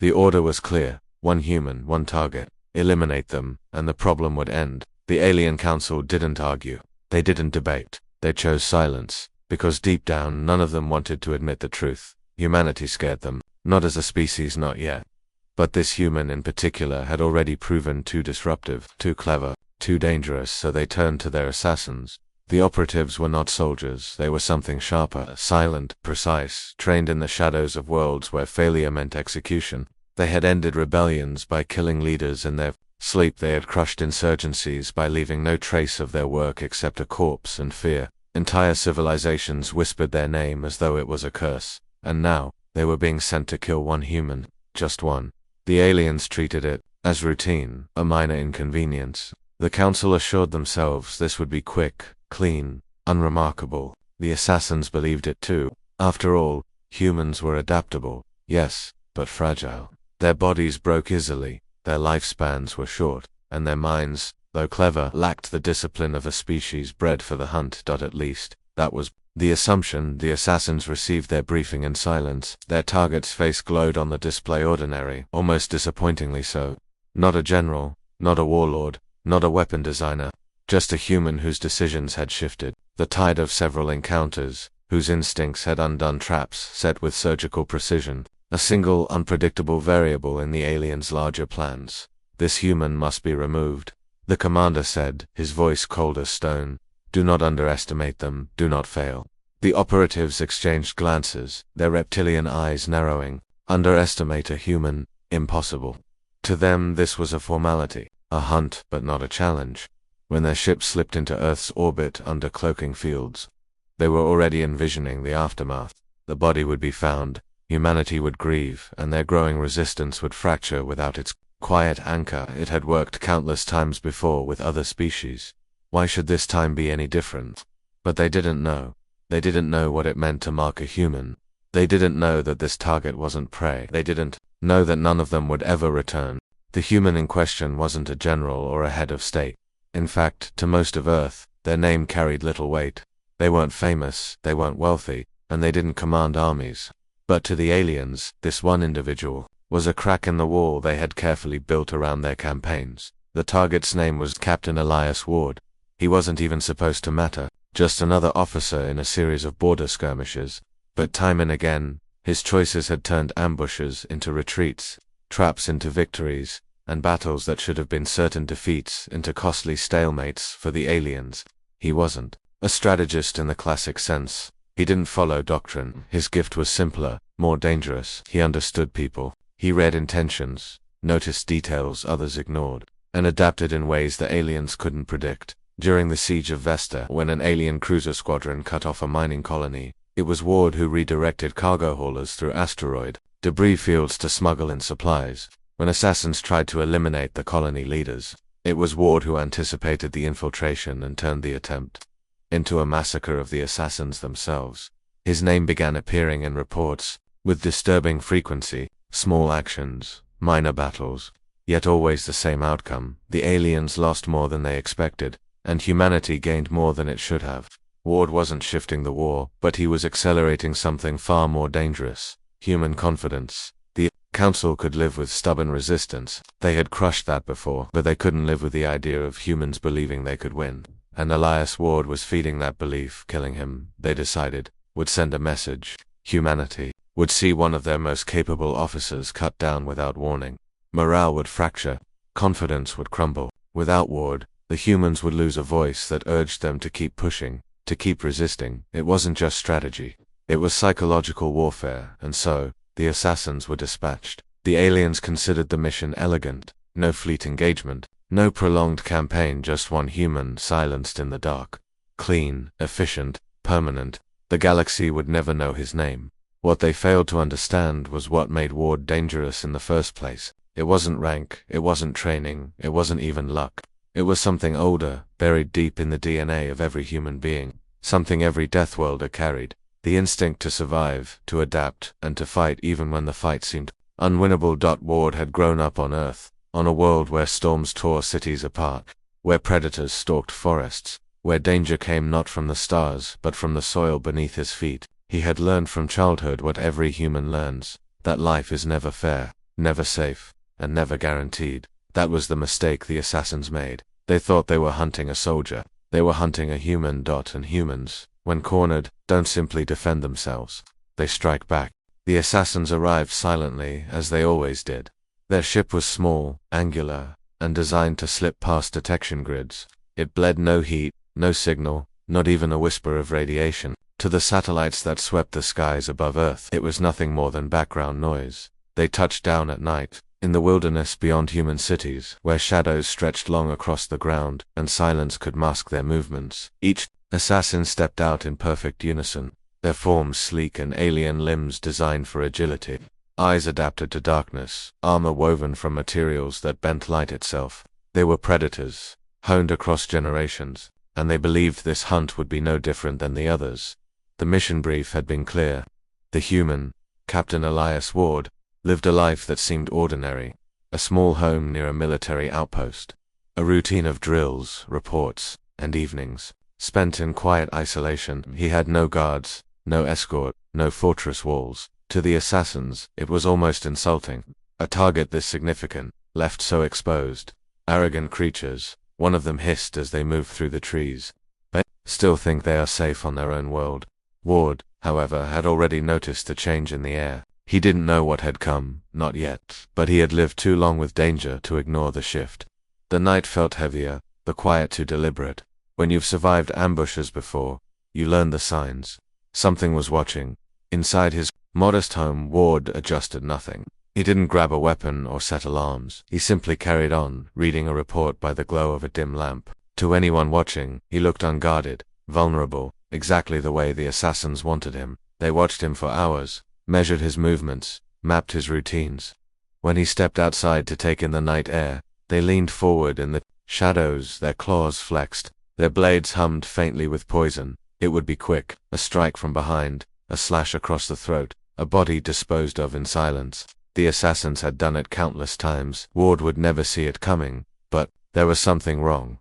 The order was clear: one human, one target. Eliminate them, and the problem would end. The Alien Council didn't argue. They didn't debate. They chose silence, because deep down none of them wanted to admit the truth. Humanity scared them, not as a species, not yet. But this human in particular had already proven too disruptive, too clever, too dangerous, so they turned to their assassins. The operatives were not soldiers, they were something sharper, silent, precise, trained in the shadows of worlds where failure meant execution. They had ended rebellions by killing leaders in their sleep. They had crushed insurgencies by leaving no trace of their work except a corpse and fear. Entire civilizations whispered their name as though it was a curse. And now, they were being sent to kill one human, just one. The aliens treated it as routine, a minor inconvenience. The Council assured themselves this would be quick, clean, unremarkable. The assassins believed it too. After all, humans were adaptable, yes, but fragile. Their bodies broke easily, their lifespans were short, and their minds, though clever, lacked the discipline of a species bred for the hunt. At least, that was the assumption. The assassins received their briefing in silence. Their target's face glowed on the display, ordinary, almost disappointingly so. Not a general, not a warlord, not a weapon designer, just a human whose decisions had shifted, the tide of several encounters, whose instincts had undone traps set with surgical precision, a single unpredictable variable in the aliens' larger plans. This human must be removed. The commander said, his voice cold as stone. Do not underestimate them, do not fail. The operatives exchanged glances, their reptilian eyes narrowing. Underestimate a human? Impossible. To them this was a formality, a hunt but not a challenge. When their ship slipped into Earth's orbit under cloaking fields, they were already envisioning the aftermath. The body would be found, humanity would grieve, and their growing resistance would fracture without its quiet anchor. It had worked countless times before with other species. Why should this time be any different? But they didn't know. They didn't know what it meant to mark a human. They didn't know that this target wasn't prey. They didn't know that none of them would ever return. The human in question wasn't a general or a head of state. In fact, to most of Earth, their name carried little weight. They weren't famous, they weren't wealthy, and they didn't command armies. But to the aliens, this one individual was a crack in the wall they had carefully built around their campaigns. The target's name was Captain Elias Ward. He wasn't even supposed to matter, just another officer in a series of border skirmishes. But time and again, his choices had turned ambushes into retreats, traps into victories, and battles that should have been certain defeats into costly stalemates for the aliens. He wasn't a strategist in the classic sense. He didn't follow doctrine. His gift was simpler, more dangerous. He understood people. He read intentions, noticed details others ignored, and adapted in ways the aliens couldn't predict. During the siege of Vesta, when an alien cruiser squadron cut off a mining colony, it was Ward who redirected cargo haulers through asteroid debris fields to smuggle in supplies. When assassins tried to eliminate the colony leaders, it was Ward who anticipated the infiltration and turned the attempt into a massacre of the assassins themselves. His name began appearing in reports with disturbing frequency, small actions, minor battles, yet always the same outcome. The aliens lost more than they expected, and humanity gained more than it should have. Ward wasn't shifting the war, but he was accelerating something far more dangerous: human confidence. The Council could live with stubborn resistance. They had crushed that before, but they couldn't live with the idea of humans believing they could win. And Elias Ward was feeding that belief. Killing him, they decided, would send a message. Humanity would see one of their most capable officers cut down without warning. Morale would fracture. Confidence would crumble. Without Ward, the humans would lose a voice that urged them to keep pushing, to keep resisting. It wasn't just strategy. It was psychological warfare, and so, the assassins were dispatched. The aliens considered the mission elegant. No fleet engagement, no prolonged campaign, just one human silenced in the dark. Clean, efficient, permanent. The galaxy would never know his name. What they failed to understand was what made Ward dangerous in the first place. It wasn't rank, it wasn't training, it wasn't even luck. It was something older, buried deep in the DNA of every human being, something every Deathworlder carried: the instinct to survive, to adapt, and to fight even when the fight seemed unwinnable. Ward had grown up on Earth, on a world where storms tore cities apart, where predators stalked forests, where danger came not from the stars but from the soil beneath his feet. He had learned from childhood what every human learns: that life is never fair, never safe, and never guaranteed. That was the mistake the assassins made. They thought they were hunting a soldier. They were hunting a human. And humans, when cornered, don't simply defend themselves. They strike back. The assassins arrived silently, as they always did. Their ship was small, angular, and designed to slip past detection grids. It bled no heat, no signal, not even a whisper of radiation. To the satellites that swept the skies above Earth, it was nothing more than background noise. They touched down at night, in the wilderness beyond human cities, where shadows stretched long across the ground, and silence could mask their movements. Each assassin stepped out in perfect unison, their forms sleek and alien limbs designed for agility. Eyes adapted to darkness, armor woven from materials that bent light itself. They were predators, honed across generations, and they believed this hunt would be no different than the others. The mission brief had been clear. The human, Captain Elias Ward, lived a life that seemed ordinary. A small home near a military outpost. A routine of drills, reports, and evenings, spent in quiet isolation. He had no guards, no escort, no fortress walls. To the assassins, it was almost insulting. A target this significant, left so exposed. Arrogant creatures, one of them hissed as they moved through the trees. They still think they are safe on their own world. Ward, however, had already noticed the change in the air. He didn't know what had come, not yet, but he had lived too long with danger to ignore the shift. The night felt heavier, the quiet too deliberate. When you've survived ambushes before, you learn the signs. Something was watching. Inside his modest home, Ward adjusted nothing. He didn't grab a weapon or set alarms. He simply carried on, reading a report by the glow of a dim lamp. To anyone watching, he looked unguarded, vulnerable, exactly the way the assassins wanted him. They watched him for hours, measured his movements, mapped his routines. When he stepped outside to take in the night air, they leaned forward in the shadows, their claws flexed, their blades hummed faintly with poison. It would be quick, a strike from behind, a slash across the throat, a body disposed of in silence. The assassins had done it countless times. Ward would never see it coming, but there was something wrong.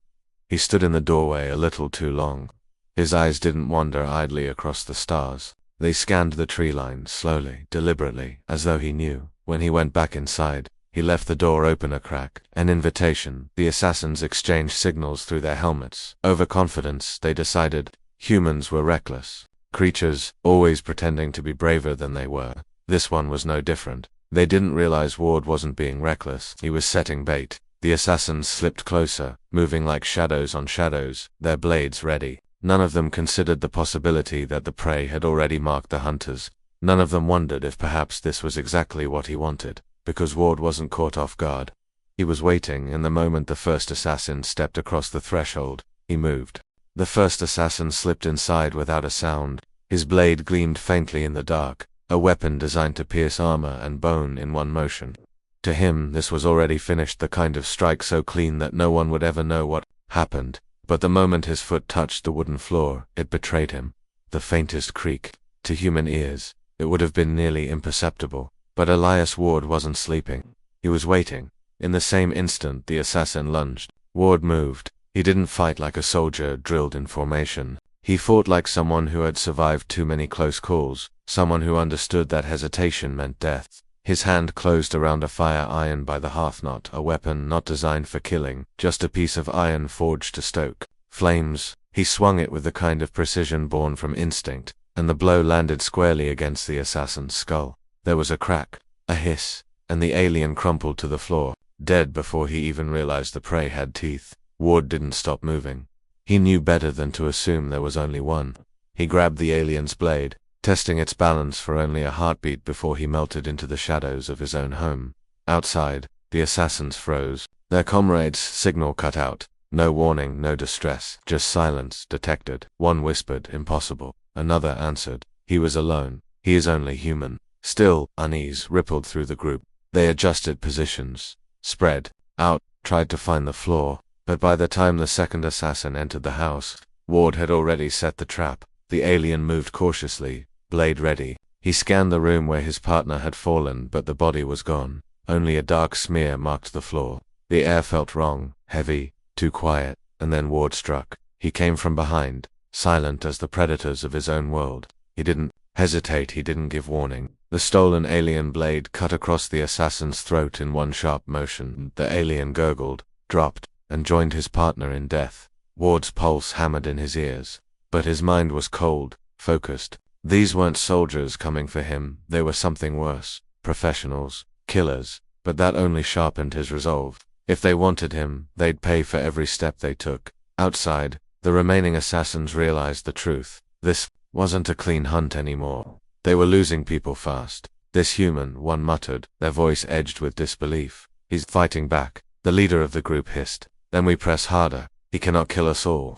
He stood in the doorway a little too long. His eyes didn't wander idly across the stars. They scanned the tree line, slowly, deliberately, as though he knew. When he went back inside, he left the door open a crack. An invitation. The assassins exchanged signals through their helmets. Overconfidence, they decided. Humans were reckless. Creatures, always pretending to be braver than they were. This one was no different. They didn't realize Ward wasn't being reckless. He was setting bait. The assassins slipped closer, moving like shadows on shadows, their blades ready. None of them considered the possibility that the prey had already marked the hunters. None of them wondered if perhaps this was exactly what he wanted, because Ward wasn't caught off guard. He was waiting, and the moment the first assassin stepped across the threshold, he moved. The first assassin slipped inside without a sound. His blade gleamed faintly in the dark, a weapon designed to pierce armor and bone in one motion. To him, this was already finished, the kind of strike so clean that no one would ever know what happened. But the moment his foot touched the wooden floor, it betrayed him. The faintest creak. To human ears, it would have been nearly imperceptible. But Elias Ward wasn't sleeping. He was waiting. In the same instant, the assassin lunged. Ward moved. He didn't fight like a soldier drilled in formation. He fought like someone who had survived too many close calls, someone who understood that hesitation meant death. His hand closed around a fire iron by the hearth, not a weapon, not designed for killing, just a piece of iron forged to stoke flames. He swung it with the kind of precision born from instinct, and the blow landed squarely against the assassin's skull. There was a crack, a hiss, and the alien crumpled to the floor, dead before he even realized the prey had teeth. Ward didn't stop moving. He knew better than to assume there was only one. He grabbed the alien's blade, testing its balance for only a heartbeat before he melted into the shadows of his own home. Outside, the assassins froze. Their comrades' signal cut out. No warning, no distress, just silence detected. One whispered, "Impossible." Another answered, "He was alone. He is only human." Still, unease rippled through the group. They adjusted positions, spread out, tried to find the floor. But by the time the second assassin entered the house, Ward had already set the trap. The alien moved cautiously, blade ready. He scanned the room where his partner had fallen, but the body was gone. Only a dark smear marked the floor. The air felt wrong, heavy, too quiet, and then Ward struck. He came from behind, silent as the predators of his own world. He didn't hesitate, he didn't give warning. The stolen alien blade cut across the assassin's throat in one sharp motion. The alien gurgled, dropped, and joined his partner in death. Ward's pulse hammered in his ears, but his mind was cold, focused. These weren't soldiers coming for him, they were something worse. Professionals, killers, but that only sharpened his resolve. If they wanted him, they'd pay for every step they took. Outside, the remaining assassins realized the truth. This wasn't a clean hunt anymore. They were losing people fast. This human, one muttered, their voice edged with disbelief. He's fighting back. The leader of the group hissed. Then we press harder. He cannot kill us all.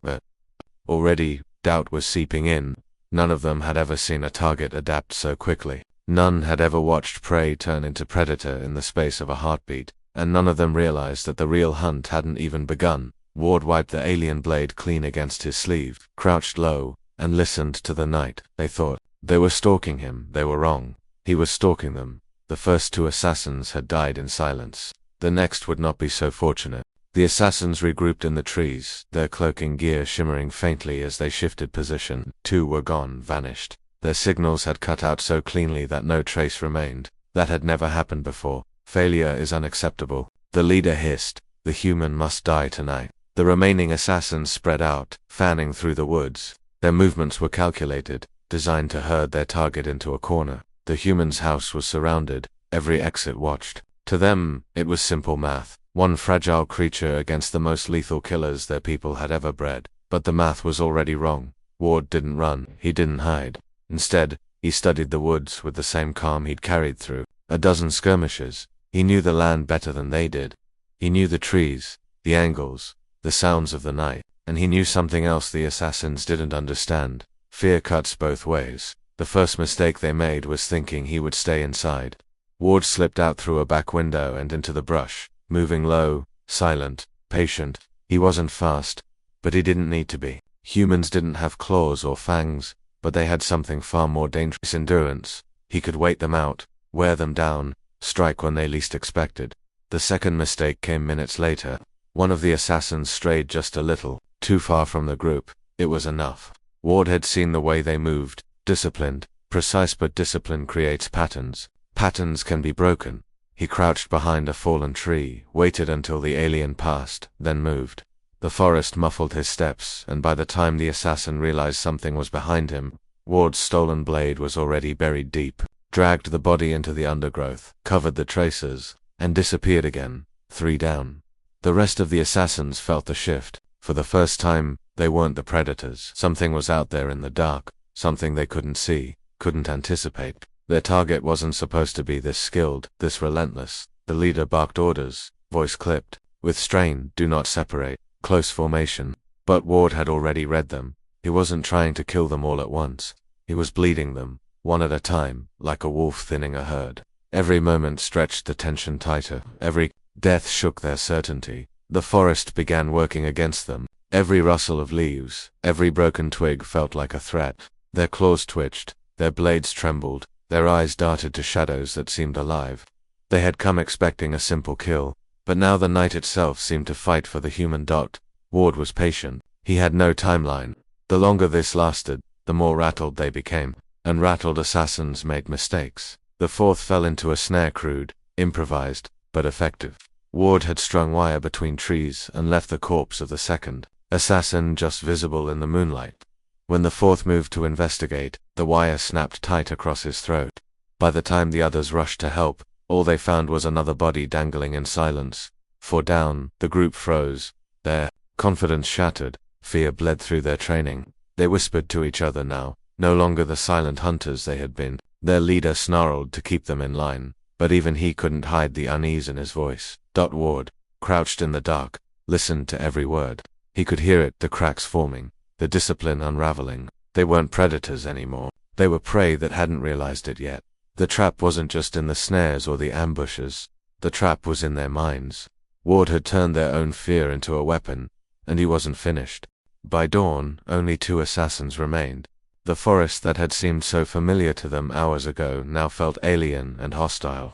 Already, doubt was seeping in. None of them had ever seen a target adapt so quickly. None had ever watched prey turn into predator in the space of a heartbeat, and none of them realized that the real hunt hadn't even begun. Ward wiped the alien blade clean against his sleeve, crouched low, and listened to the night. They thought they were stalking him. They were wrong. He was stalking them. The first two assassins had died in silence. The next would not be so fortunate. The assassins regrouped in the trees, their cloaking gear shimmering faintly as they shifted position. Two were gone, vanished. Their signals had cut out so cleanly that no trace remained. That had never happened before. Failure is unacceptable. The leader hissed. The human must die tonight. The remaining assassins spread out, fanning through the woods. Their movements were calculated, designed to herd their target into a corner. The human's house was surrounded, every exit watched. To them, it was simple math. One fragile creature against the most lethal killers their people had ever bred. But the math was already wrong. Ward didn't run, he didn't hide. Instead, he studied the woods with the same calm he'd carried through a dozen skirmishes. He knew the land better than they did. He knew the trees, the angles, the sounds of the night, and he knew something else the assassins didn't understand. Fear cuts both ways. The first mistake they made was thinking he would stay inside. Ward slipped out through a back window and into the brush, moving low, silent, patient. He wasn't fast, but he didn't need to be. Humans didn't have claws or fangs, but they had something far more dangerous: endurance. He could wait them out, wear them down, strike when they least expected. The second mistake came minutes later. One of the assassins strayed just a little, too far from the group. It was enough. Ward had seen the way they moved, disciplined, precise, but discipline creates patterns. Patterns can be broken. He crouched behind a fallen tree, waited until the alien passed, then moved. The forest muffled his steps, and by the time the assassin realized something was behind him, Ward's stolen blade was already buried deep, dragged the body into the undergrowth, covered the traces, and disappeared again. 3 down. The rest of the assassins felt the shift. For the first time, they weren't the predators. Something was out there in the dark, something they couldn't see, couldn't anticipate. Their target wasn't supposed to be this skilled, this relentless. The leader barked orders, voice clipped, with strain: do not separate, close formation. But Ward had already read them. He wasn't trying to kill them all at once. He was bleeding them, one at a time, like a wolf thinning a herd. Every moment stretched the tension tighter. Every death shook their certainty. The forest began working against them. Every rustle of leaves, every broken twig felt like a threat. Their claws twitched, their blades trembled, their eyes darted to shadows that seemed alive. They had come expecting a simple kill, but now the night itself seemed to fight for the human dot. Ward was patient. He had no timeline. The longer this lasted, the more rattled they became. And rattled assassins made mistakes. The fourth fell into a snare, crude, improvised, but effective. Ward had strung wire between trees and left the corpse of the second assassin just visible in the moonlight. When the fourth moved to investigate, the wire snapped tight across his throat. By the time the others rushed to help, all they found was another body dangling in silence. 4 down. The group froze. Their confidence shattered. Fear bled through their training. They whispered to each other now, no longer the silent hunters they had been. Their leader snarled to keep them in line, but even he couldn't hide the unease in his voice. Ward, crouched in the dark, listened to every word. He could hear it, the cracks forming, the discipline unraveling. They weren't predators anymore. They were prey that hadn't realized it yet. The trap wasn't just in the snares or the ambushes. The trap was in their minds. Ward had turned their own fear into a weapon, and he wasn't finished. By dawn, only 2 assassins remained. The forest that had seemed so familiar to them hours ago now felt alien and hostile.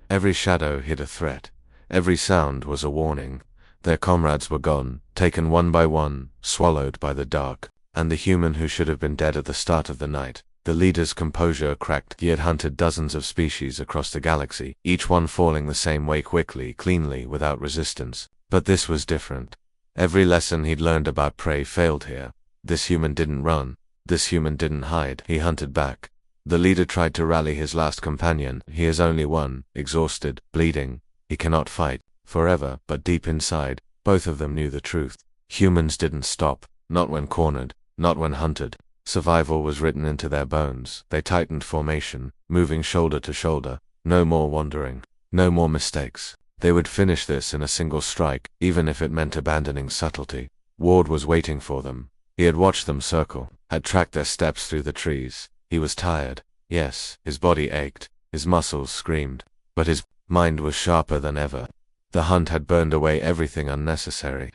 Every shadow hid a threat. Every sound was a warning. Their comrades were gone, taken one by one, swallowed by the dark. And the human who should have been dead at the start of the night The leader's composure cracked. He had hunted dozens of species across the galaxy, each one falling the same way quickly, cleanly, without resistance. But this was different. Every lesson he'd learned about prey failed here. This human didn't run. This human didn't hide. He hunted back. The leader tried to rally his last companion. He is only one, exhausted, bleeding. He cannot fight forever, but deep inside, both of them knew the truth. Humans didn't stop, not when cornered, not when hunted. Survival was written into their bones. They tightened formation, moving shoulder to shoulder. No more wandering. No more mistakes. They would finish this in a single strike, even if it meant abandoning subtlety. Ward was waiting for them. He had watched them circle, had tracked their steps through the trees. He was tired. Yes, his body ached, his muscles screamed, but his mind was sharper than ever. The hunt had burned away everything unnecessary.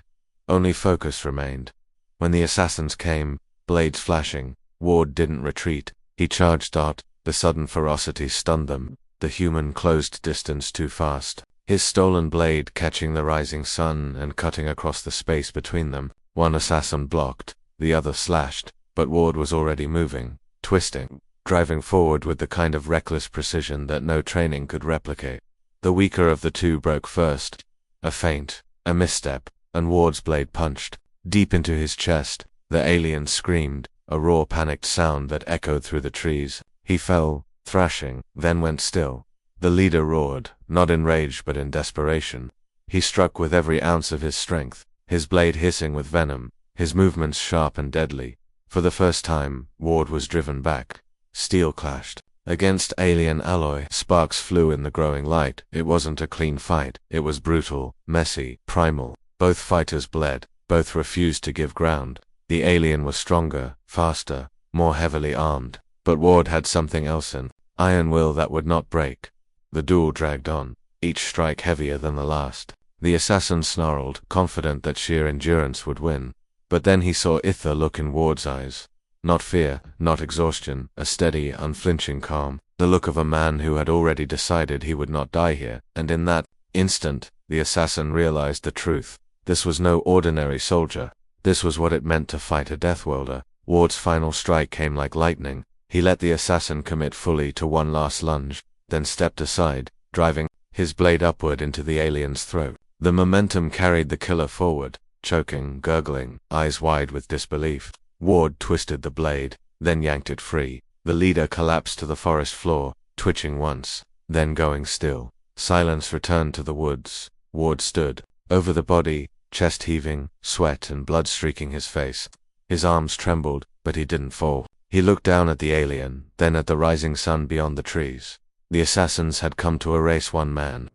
Only focus remained. When the assassins came, blades flashing, Ward didn't retreat. He charged out. The sudden ferocity stunned them. The human closed distance too fast. His stolen blade catching the rising sun and cutting across the space between them. One assassin blocked, the other slashed, but Ward was already moving, twisting, driving forward with the kind of reckless precision that no training could replicate. The weaker of the two broke first. A feint, a misstep, and Ward's blade punched deep into his chest. The alien screamed, a raw panicked sound that echoed through the trees. He fell, thrashing, then went still. The leader roared, not in rage but in desperation. He struck with every ounce of his strength, his blade hissing with venom, his movements sharp and deadly. For the first time, Ward was driven back. Steel clashed against alien alloy. Sparks flew in the growing light. It wasn't a clean fight. It was brutal, messy, primal. Both fighters bled. Both refused to give ground. The alien was stronger, faster, more heavily armed. But Ward had something else in iron will that would not break. The duel dragged on, each strike heavier than the last. The assassin snarled, confident that sheer endurance would win. But then he saw Ither look in Ward's eyes. Not fear, not exhaustion, a steady, unflinching calm. The look of a man who had already decided he would not die here. And in that instant, the assassin realized the truth. This was no ordinary soldier. This was what it meant to fight a Deathworlder. Ward's final strike came like lightning. He let the assassin commit fully to one last lunge, then stepped aside, driving his blade upward into the alien's throat. The momentum carried the killer forward, choking, gurgling, eyes wide with disbelief. Ward twisted the blade, then yanked it free. The leader collapsed to the forest floor, twitching once, then going still. Silence returned to the woods. Ward stood, over the body, chest heaving, sweat and blood streaking his face. His arms trembled, but he didn't fall. He looked down at the alien, then at the rising sun beyond the trees. The assassins had come to erase one man.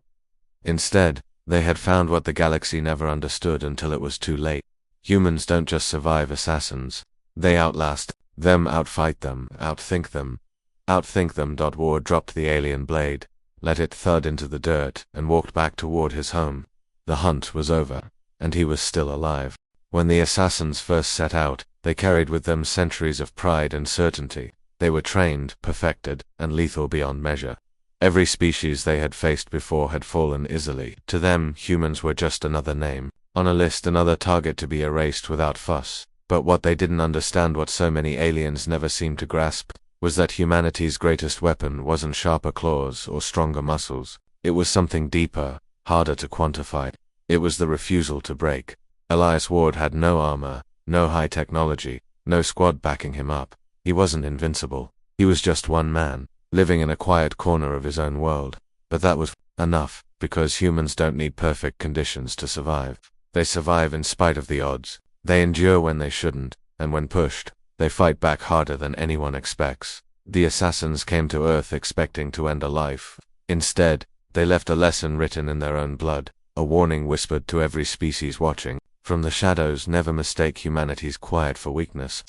Instead, they had found what the galaxy never understood until it was too late. Humans don't just survive assassins. They outlast them, outfight them, outthink them. Outthink them. Ward dropped the alien blade, let it thud into the dirt, and walked back toward his home. The hunt was over, and he was still alive. When the assassins first set out, they carried with them centuries of pride and certainty. They were trained, perfected, and lethal beyond measure. Every species they had faced before had fallen easily. To them, humans were just another name, on a list, another target to be erased without fuss. But what they didn't understand, what so many aliens never seemed to grasp, was that humanity's greatest weapon wasn't sharper claws or stronger muscles. It was something deeper, harder to quantify. It was the refusal to break. Elias Ward had no armor, no high technology, no squad backing him up. He wasn't invincible. He was just one man, living in a quiet corner of his own world. But that was enough, because humans don't need perfect conditions to survive. They survive in spite of the odds. They endure when they shouldn't, and when pushed, they fight back harder than anyone expects. The assassins came to Earth expecting to end a life. Instead, they left a lesson written in their own blood, a warning whispered to every species watching. From the shadows, never mistake humanity's quiet for weakness.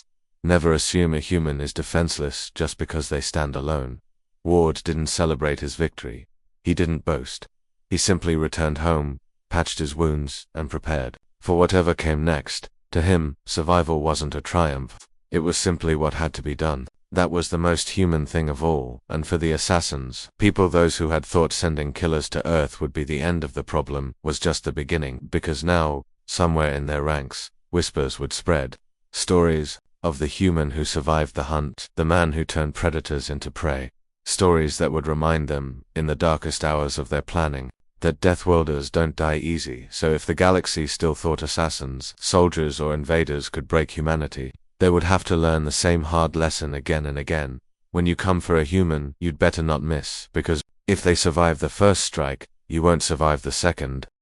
Never assume a human is defenseless just because they stand alone. Ward didn't celebrate his victory. He didn't boast. He simply returned home, patched his wounds, and prepared for whatever came next. To him, survival wasn't a triumph. It was simply what had to be done. That was the most human thing of all. And for the assassins, people those who had thought sending killers to Earth would be the end of the problem, was just the beginning. Because now, somewhere in their ranks, whispers would spread. Stories of the human who survived the hunt, the man who turned predators into prey. Stories that would remind them, in the darkest hours of their planning, that Deathworlders don't die easy. So if the galaxy still thought assassins, soldiers or invaders could break humanity, they would have to learn the same hard lesson again and again. When you come for a human, you'd better not miss, because if they survive the first strike, you won't survive the second.